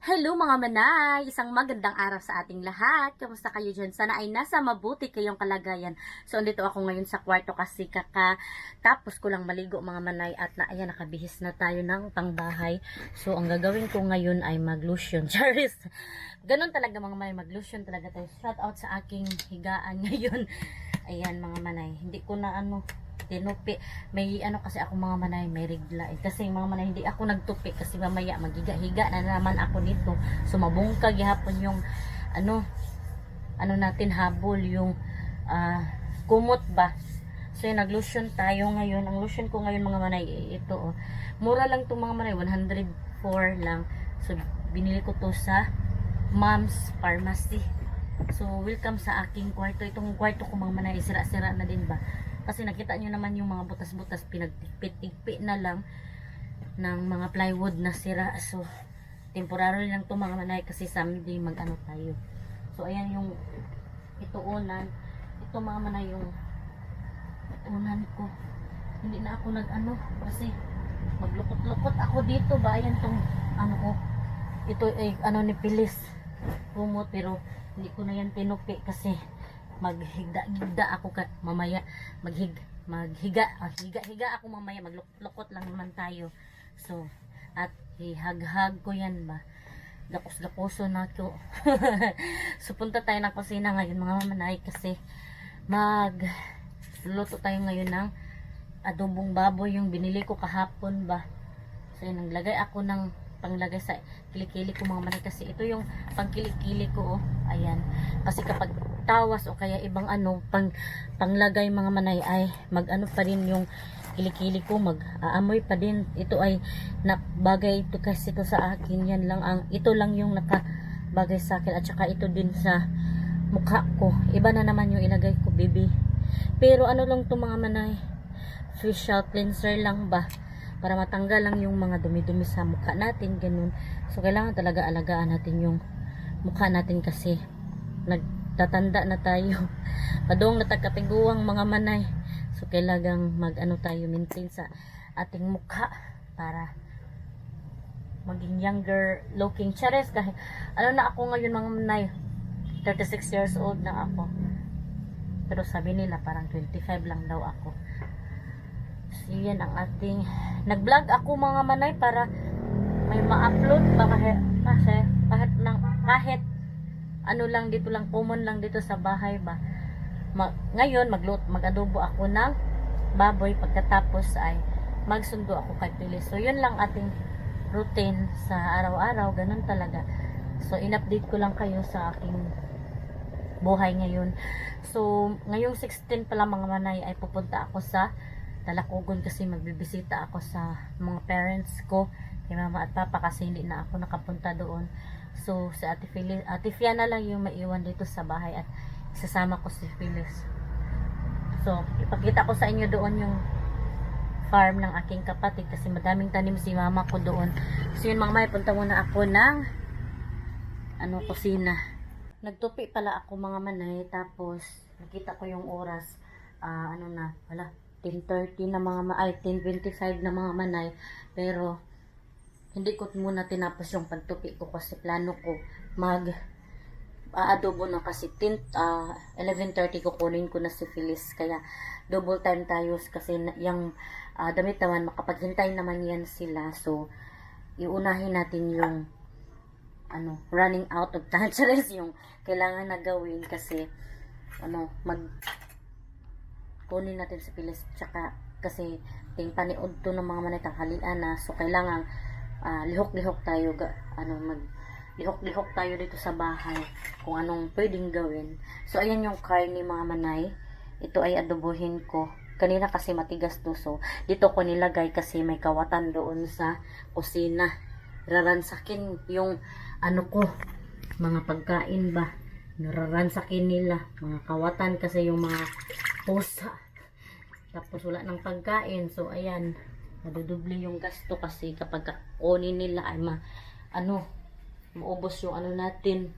Hello mga manay! Isang magandang araw sa ating lahat. Kamusta kayo dyan? Sana ay nasa mabuti kayong kalagayan. So, andito ako ngayon sa kwarto kasi tapos ko lang maligo mga manay at ayan, nakabihis na tayo ng pangbahay. So, ang gagawin ko ngayon ay mag-lotion. Charis! Ganon talaga mga manay, mag-lotion talaga tayo. Shout out sa aking higaan ngayon. Ayan mga manay, hindi ko na tinupi. May kasi ako mga manay, may regla kasi mga manay hindi ako nagtupi kasi mamaya maghiga-higa na naman ako nito. So mabungkag gihapon yung ano natin habol yung kumot ba. So yun, nag-lotion tayo ngayon. Ang lotion ko ngayon mga manay ito mura lang itong mga manay, 104 lang. So binili ko to sa Mom's Pharmacy. So welcome sa aking kwarto. Itong kwarto ko mga manay sira-sira na din ba. Kasi nakita nyo naman yung mga butas-butas, pinagtigpit-tigpit na lang ng mga plywood na sira. So, temporary lang to mga manay kasi someday mag-ano tayo. So, ayan yung ito unan. Ito mga manay yung unan ko. Hindi na ako nag-ano kasi maglukot-lukot ako dito ba. Ayan tong ko. Ito ay ni Pilis. Kumot pero hindi ko na yan tinupi kasi maghigda ako mamaya maghiga ako mamaya, maglukot lang naman tayo. So at ihaghag ko yan ba, gapos-gaposo na ko. So punta tayo ng kusina ngayon mga manay kasi magluto tayo ngayon ng adobong baboy yung binili ko kahapon ba. So yun, naglagay ako ng panglagay sa kilikili ko mga manay kasi ito yung pangkilikili ko ayan, kasi kapag tawas o kaya ibang panglagay mga manay ay pa din yung kilikili ko, mag-aamoy pa din. Ito ay bagay ito kasi ito sa akin, yan lang ito lang yung nakabagay sa akin at saka ito din sa mukha ko. Iba na naman yung ilagay ko baby, pero lang to mga manay, facial cleanser lang ba para matanggal lang yung mga dumi-dumi sa mukha natin, ganun. So kailangan talaga alagaan natin yung mukha natin kasi nagtatanda na tayo. Padong natagkatiguang mga manay. So kailangang tayo maintain sa ating mukha para maging younger looking. Chares, kahit na ako ngayon mga manay, 36 years old na ako. Pero sabi nila parang 25 lang daw ako. So yan ang ating nag-vlog ako mga manay para may ma-upload ba kasi kahit lang dito lang, common lang dito sa bahay ba. Ngayon mag-adobo ako ng baboy, pagkatapos ay magsundo ako kay Pilis. So yun lang ating routine sa araw-araw, ganun talaga. So in-update ko lang kayo sa aking buhay ngayon. So ngayong 16 pala mga manay ay pupunta ako sa Talacogon kasi magbibisita ako sa mga parents ko, kay mama at papa, kasi hindi na ako nakapunta doon. So si Ate Fiana lang yung maiwan dito sa bahay at isasama ko si Phyllis. So ipakita ko sa inyo doon yung farm ng aking kapatid kasi madaming tanim si mama ko doon. So yun mga may, punta muna ako ng kusina. Nagtupi pala ako mga manay, tapos nakita ko yung oras, 10:30 na 10:25 na mga manay, pero hindi ko muna tinapos yung pagtupi ko kasi plano ko adobo na kasi 11:30 kukunin ko na si Phyllis, kaya double time tayo kasi yung damit naman makapaghintay naman yan sila. So iunahin natin yung running out of time yung kailangan na gawin kasi kunin natin si Pilis, tsaka kasi ting paniod to ng mga manay tanghalian na. So kailangan lihok-lihok tayo lihok-lihok tayo dito sa bahay kung anong pwedeng gawin. So ayan yung karne mga manay, ito ay adobohin ko. Kanina kasi matigas to, so dito ko nilagay kasi may kawatan doon sa kusina. Raransakin yung ko, mga pagkain ba, nararansakin nila mga kawatan kasi yung mga pusa, tapos wala ng pagkain. So ayan, madudoble yung gasto kasi kapag kunin nila ay maubos yung natin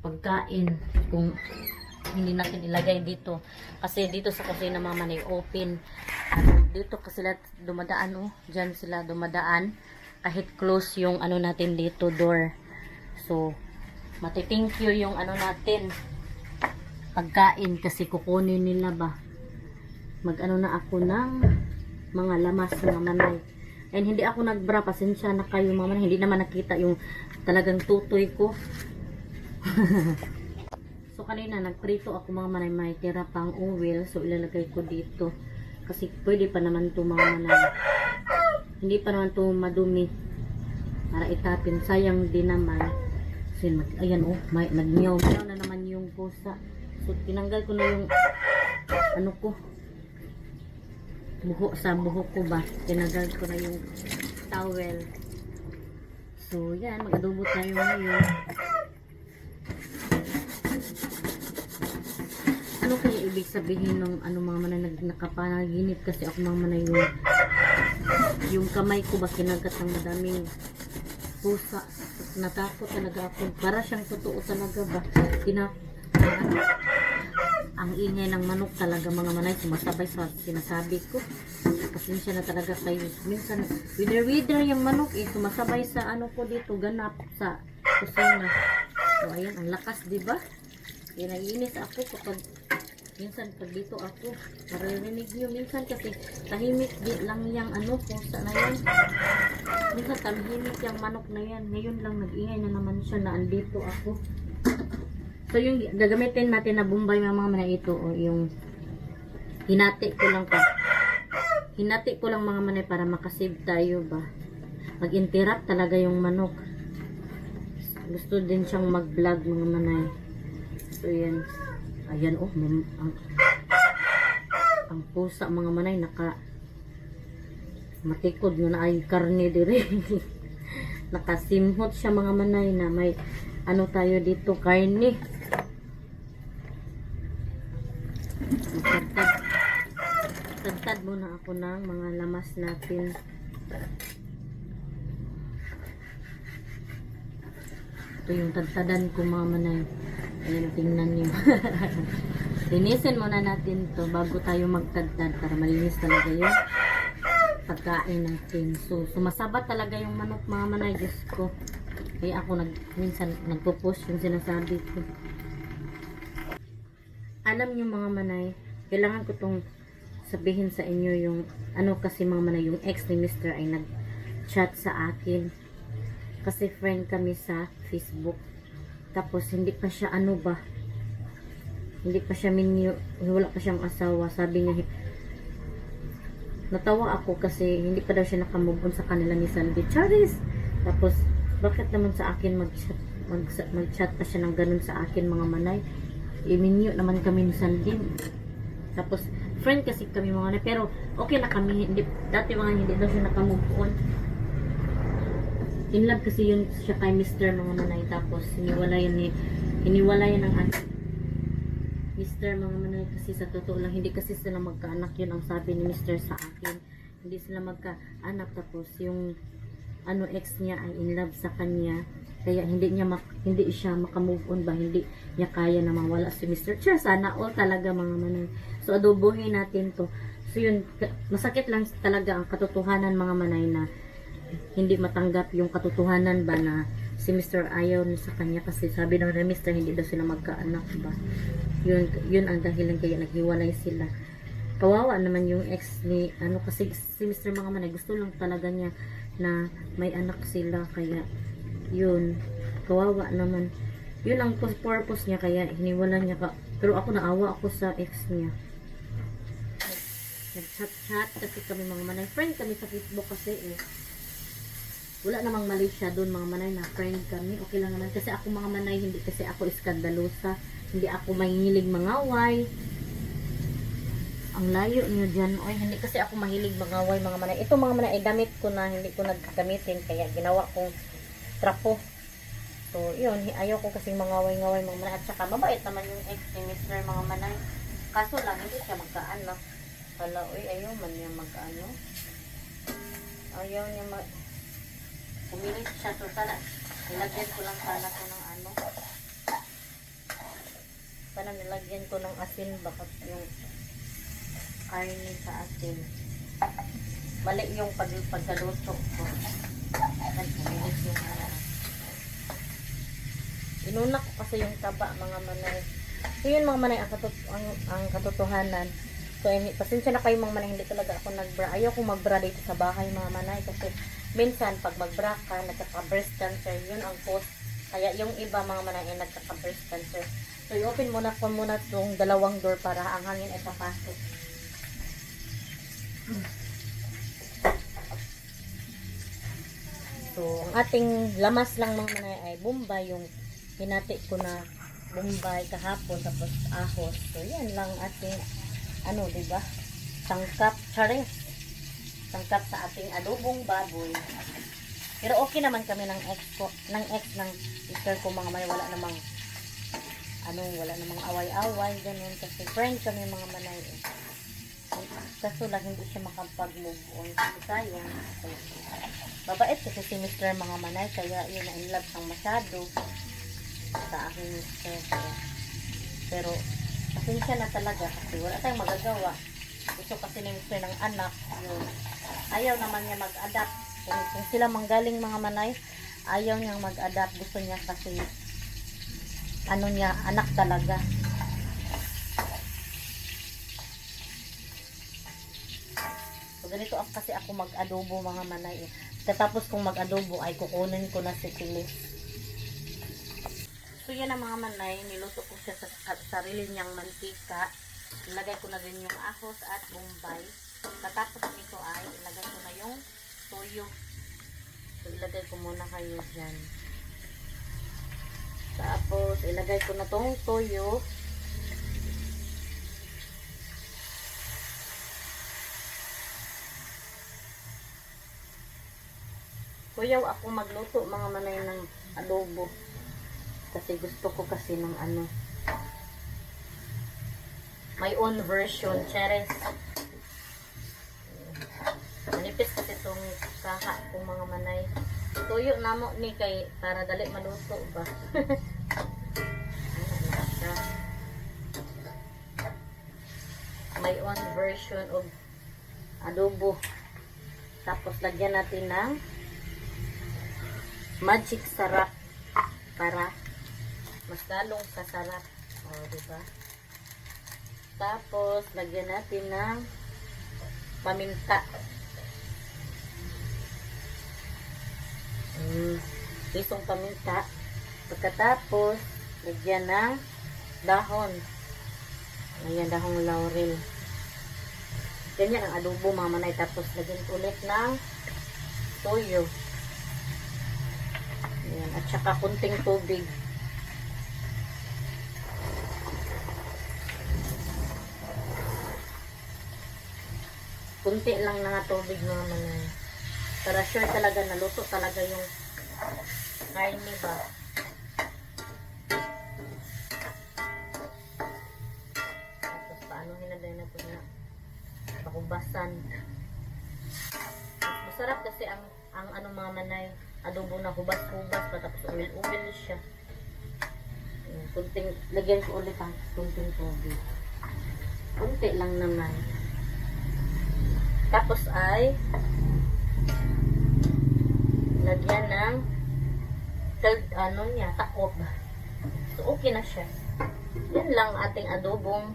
pagkain kung hindi natin ilagay dito. Kasi dito sa kusina mga manay open, dito kasi sila dumadaan, dyan sila dumadaan kahit close yung ano natin dito, door. So, mati-thank you yung ano natin, pagkain, kasi kukunin nila ba. Mag-ano na ako ng mga lamas, mga manay. And hindi ako nagbra, pasensya na kayo mga manay. Hindi naman nakita yung talagang tutoy ko. So, kanina nagprito ako mga manay, may tira pang oil. So, ilalagay ko dito. Kasi pwede pa naman to mga manay. Hindi pa naman to madumi. Para itapin. Sayang din naman. So, ayan oh, nagniyaw na naman yung pusa. So, tinanggal ko na yung ano ko. Buhok sa buhok ko ba. Tinanggal ko na yung towel. So, yan. Mag-adobo tayo ngayon. Ano kaya ibig sabihin ng ano mga manay nakapanaginip, kasi ako mga manay yung kamay ko ba kinagat ng madaming pusa. Natakot talaga ako. Para siyang totoo talaga ba. Ang ingay ng manok talaga mga manay sumasabay sa sinasabi ko. Pasensya na talaga kayo. Minsan wither yung manok sumasabay sa ano ko dito, ganap sa kusina. So ayan, ang lakas diba? Naiinis ako kapag minsan pag dito ako maririnig nyo minsan kasi tahimik di lang yung ano pusa na yan. Minsan tahimik yung manok na yan. Ngayon lang nag-ingay na naman siya na andito ako. So yung gagamitin natin na bombay mga manay ito o yung hinati ko lang mga manay para makasave tayo ba. Mag-interrupt talaga yung manok. Gusto din siyang mag-vlog mga manay. So yan. Ayan oh, ang pusa mga manay matikod nga na ay karne dire. Nakasimhot siya mga manay na may ano tayo dito, karne. Tagtad muna ako ng mga lamas natin. Ito yung tagtadan ko mga manay. Ayan, tingnan nyo. Linisin muna natin to bago tayo magtagtad para malinis talaga yung pagkain natin. So, sumasabat talaga yung manok mga manay. Diyos ko. Kaya ako minsan nagpo-post yung sinasabi ko. Alam nyo mga manay, kailangan ko tong sabihin sa inyo yung ano kasi mga manay, yung ex ni Mr. ay nag-chat sa akin. Kasi friend kami sa Facebook. Tapos hindi pa siya ano ba, hindi pa siya wala pa siyang asawa. Sabi niya, natawa ako kasi hindi pa daw siya nakamove on sa kanila ni Sandy Charis. Tapos bakit naman sa akin mag-chat pa siya ng ganun sa akin mga manay. Iminyo naman kami ni Sandy. Tapos friend kasi kami mga manay, pero okay na kami. Dati mga hindi daw siya nakamove on. In love kasi yun siya kay Mr. mga manay. Tapos hiniwalayan ng Mr. mga manay kasi sa totoo lang hindi kasi sila magkaanak. Yun ang sabi ni Mr. sa akin, hindi sila magkaanak. Tapos yung ano ex niya ay in love sa kanya, kaya hindi siya makamove on ba, hindi niya kaya na mawala si Mr. Sure, sana all talaga mga manay. So adobohin natin to. So yun, masakit lang talaga ang katotohanan mga manay na hindi matanggap yung katotohanan ba na si Mr. ayaw sa kanya kasi sabi daw na Mr. hindi daw sila magkaanak ba. Yun ang dahilan kaya naghiwalay sila. Kawawa naman yung ex ni ano kasi si Mr. mga manay gusto lang talaga niya na may anak sila, kaya yun, kawawa naman. Yun ang purpose niya kaya hiniwala niya ka. Pero ako naawa ako sa ex niya. Nag-chat kasi kami mga manay, friend kami sa Facebook kasi wala namang mali siya doon mga manay, na friend kami, okay lang naman kasi ako mga manay, hindi kasi ako iskandalosa, hindi ako mahilig mangaway. Ang layo niyo dyan, oy, hindi kasi ako mahilig mangaway mga manay. Ito mga manay ay damit ko na hindi ko nagagamitin kaya ginawa kong trapo. So yun, ayaw ko kasi mangaway-ngaway mga manay. At saka mabait naman yung ex ni Mr. mga manay, kaso lang hindi siya magkaanak. Hala, oy, ayaw man niya magkaano, ayaw niya pumilit siya. So sana nilagyan ko lang sana ko ng ano, sana nilagyan ko ng asin, baka yung karne sa asin mali yung pagkaluto ko. Bilis yung ano. Inuna ko kasi yung taba, mga manay. So yun mga manay, ang katotohanan. So pasensya na kayo mga manay, hindi talaga ako nagbra. Ayaw kong magbra dito sa bahay mga manay. Kasi minsan pag magbra ka, nagkaka-breast cancer. Yun ang cause. Kaya yung iba mga manay ay nagkaka-breast cancer. So i-open muna ko muna itong dalawang door para ang hangin ay papasok. So ang ating lamas lang mga manay ay Bombay, yung hinati ko na Bombay kahapon, tapos ahos. So yan lang ating ano, diba? Sangkap, chares. Sangkap sa ating adobong baboy. Pero okay naman kami ng ex ng sister ko mga manay, wala namang away-away, ganun, kasi friend kami mga manay. Kaso lang hindi siya makapag-move on. Kasi sayang. Babait kasi si Mr. mga manay, kaya yun na in love siyang masyado sa aking mister. Pero pasensya na talaga kasi wala tayong magagawa. Gusto kasi ni mister ng anak, yun. Ayaw naman niya mag-adapt. Kung sila manggaling mga manay, ayaw niyang mag-adapt. Gusto niya kasi ano niya, anak talaga. So ganito kasi ako mag-adobo mga manay. Katapos kong mag-adobo ay kukunin ko na si Phyllis. So yan ang mga manay, niluto ko siya sa sarili niyang mantika. Ilagay ko na din yung ahos at Bombay. Katapos nito ay ilagay ko na yung toyo. So ilagay ko muna kayo dyan. Tapos ilagay ko na tong toyo. Kuyaw ako magluto mga manay ng adobo. Kasi gusto ko kasi ng ano, my own version, cheres. Manipis kasi itong kaha kong mga manay. Tuyo na mo ni kay para dali maluto ba. My own version of adobo. Tapos lagyan natin ng magic sarap para mas lalong kasarap. O, diba? Tapos, lagyan natin ng paminta. Pisong paminta. Pagkatapos, lagyan ng dahon. Ayan, dahong laurel. Ganyan ang adobo mga manay. Tapos, lagyan ulit ng toyo. Ayan, at saka kunting tubig. Kunti lang na tubig mga manay. Para sure talaga naluto talaga yung karne ba. Tapos paano hinaday na ito na pakubasan. Masarap kasi ang ano mga manay, adobo na hubas-hubas pa, tapos umil-umil siya. Kunting, lagyan ko ulit ang kunting tubig. Kunti lang naman. Tapos ay lagyan ng takop. So okay na siya. Yan lang ating adobong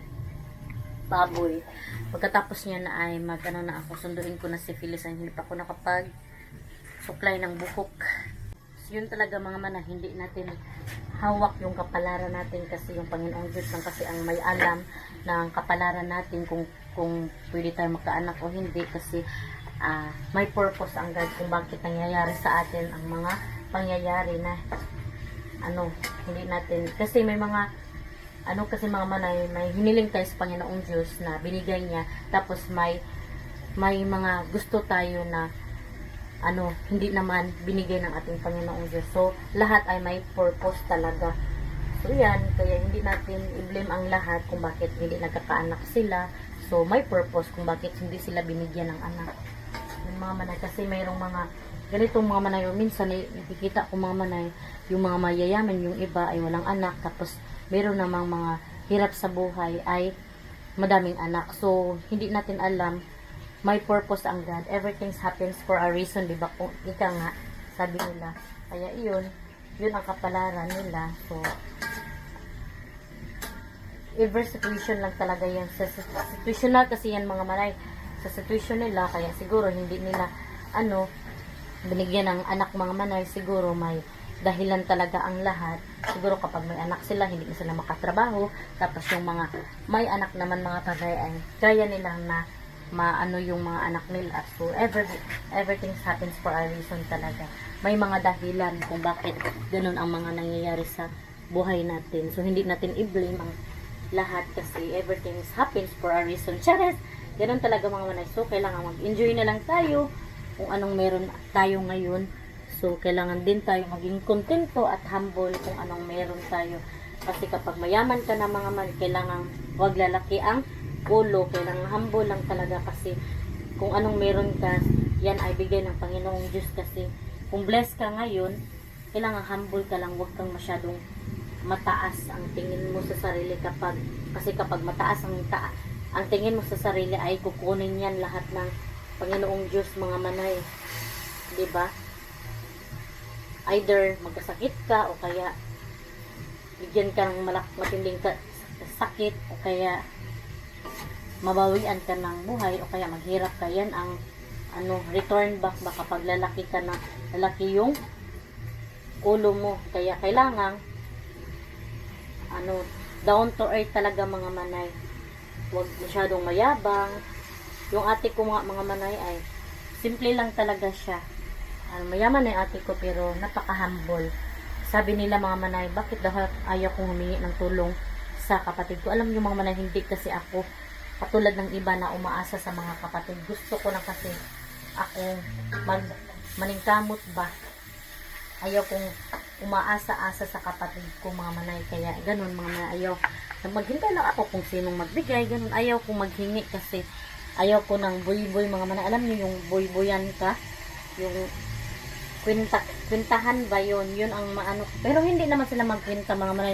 baboy. Pagkatapos niya na ay na ako, sunduin ko na si Phyllis, ay hindi pa ako nakapag suklay ng buhok. So, yun talaga mga manay, hindi natin hawak yung kapalaran natin kasi yung Panginoong Diyos lang kasi ang may alam ng kapalaran natin kung pwede tayo magkaanak o hindi, kasi may purpose ang God kung bakit nangyayari sa atin ang mga pangyayari na hindi natin, kasi may mga kasi mga manay, may hiniling tayo sa Panginoong Diyos na binigay niya, tapos may mga gusto tayo na hindi naman binigay ng ating Panginoong Diyos. So, lahat ay may purpose talaga. So, yan. Kaya hindi natin i-blame ang lahat kung bakit hindi nagkakaanak sila. So, may purpose kung bakit hindi sila binigyan ng anak. Yung mga manay, kasi mayroong mga ganitong mga manay, minsan nakikita ko mga manay, yung mga mayayaman, yung iba ay walang anak, tapos mayroon namang mga hirap sa buhay ay madaming anak. So, hindi natin alam, may purpose ang God. Everything happens for a reason, diba? Kung ika nga, sabi nila. Kaya yun ang kapalaran nila. So, every situation lang talaga yan. Sa situational kasi yan mga manay. Sa situation nila, kaya siguro hindi nila, binigyan ng anak mga manay, siguro may dahilan talaga ang lahat. Siguro kapag may anak sila, hindi na sila makatrabaho. Tapos yung mga may anak naman mga panay ay kaya nilang na maano yung mga anak nila. So, everything happens for a reason talaga. May mga dahilan kung bakit ganun ang mga nangyayari sa buhay natin. So, hindi natin i-blame ang lahat kasi everything happens for a reason. Chares! Ganun talaga mga manay. So, kailangan mag-enjoy na lang tayo kung anong meron tayo ngayon. So, kailangan din tayo maging kontento at humble kung anong meron tayo. Kasi kapag mayaman ka na mga manay, kailangan wag lalaki ang ulo. Kailangan humble lang talaga kasi kung anong meron ka, yan ay bigay ng Panginoong Diyos kasi kung blessed ka ngayon, kailangan humble ka lang, wag kang masyadong mataas ang tingin mo sa sarili kasi kapag mataas ang tingin mo sa sarili ay kukunin yan lahat ng Panginoong Diyos mga manay. 'Di ba? Either magkasakit ka o kaya bigyan ka ng matinding sakit o kaya mabawian ka ng buhay o kaya maghirap ka, yan ang return back ba kapag lalaki ka na lalaki yung ulo mo. Kaya kailangan down to earth talaga mga manay. Huwag masyadong mayabang. Yung ate ko mga manay ay simple lang talaga siya. Mayaman na yung ate ko pero napaka-humble. Sabi nila mga manay, bakit daw ayaw kong humingi ng tulong sa kapatid ko? Alam niyo mga manay, hindi kasi ako katulad ng iba na umaasa sa mga kapatid. Gusto ko lang kasi ako maningkamot ba. Ayaw kong umaasa-asa sa kapatid ko mga manay. Kaya ganun mga manay, ayaw. Maghintay lang ako kung sinong magbigay. Ganun, ayaw kong maghingi kasi ayaw ko ng boy-boy mga manay. Alam niyo yung boy-boyan ka? Yung kwintahan ba yun? Yun ang maano. Pero hindi naman sila magkwinta mga manay.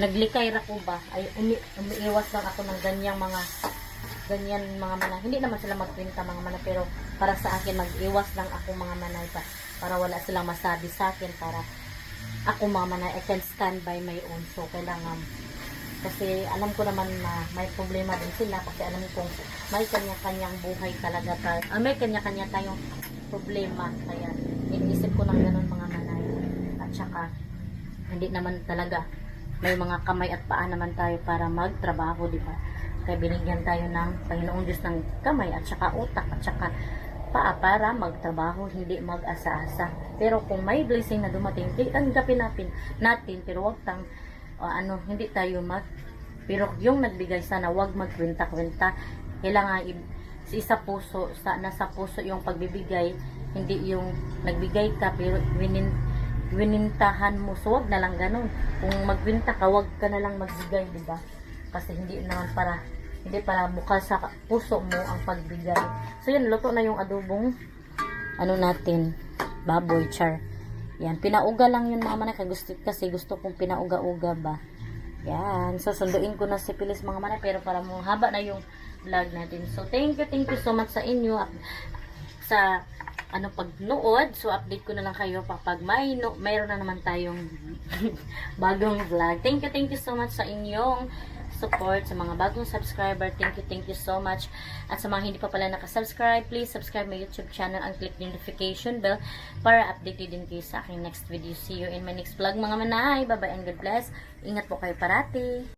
Naglikay ra ko ba? Ay, umiiwas lang ako ng ganyan mga manay. Hindi naman sila magkwinta mga manay. Pero para sa akin, mag-iwas lang ako mga manay pa. Para wala silang masabi sa akin. Para ako mga manay, I can stand by my own. So, kailangan. Kasi alam ko naman na may problema din sila. Kasi alam ko may kanya-kanyang buhay talaga tayo. May kanya-kanya tayong problema. Kaya, inisip ko ng ganun mga manay. At saka, hindi naman talaga may mga kamay at paa naman tayo para magtrabaho, di ba? Kaya binigyan tayo ng Panginoong Diyos ng kamay at saka utak at saka paa para magtrabaho, hindi mag-asa-asa. Pero kung may blessing na dumating, tanggapin natin pero wag tang hindi tayo pero yung nagbigay sana wag magkwenta-kwenta. Kailangan sa puso, nasa puso yung pagbibigay, hindi yung nagbigay ka pero winintahan mo. So, wag na lang ganun. Kung magwinta ka, wag ka na lang magbigay, di ba? Kasi hindi para bukal sa puso mo ang pagbigay. So, yan, luto na yung adobong natin, baboy, char. Yan, pinauga lang yun mga manay. Kasi gusto kong pinauga-uga ba. Yan, so sunduin ko na si Pilis mga manay. Pero para mong haba na yung vlog natin. So, thank you so much sa inyo. Sa pagnood. So, update ko na lang kayo kapag mayroon na naman tayong bagong vlog. Thank you so much sa inyong support, sa mga bagong subscriber. Thank you so much. At sa mga hindi pa pala nakasubscribe, please subscribe my YouTube channel and click the notification bell para updated din kayo sa aking next video. See you in my next vlog mga manay. Bye bye and God bless. Ingat po kayo parati.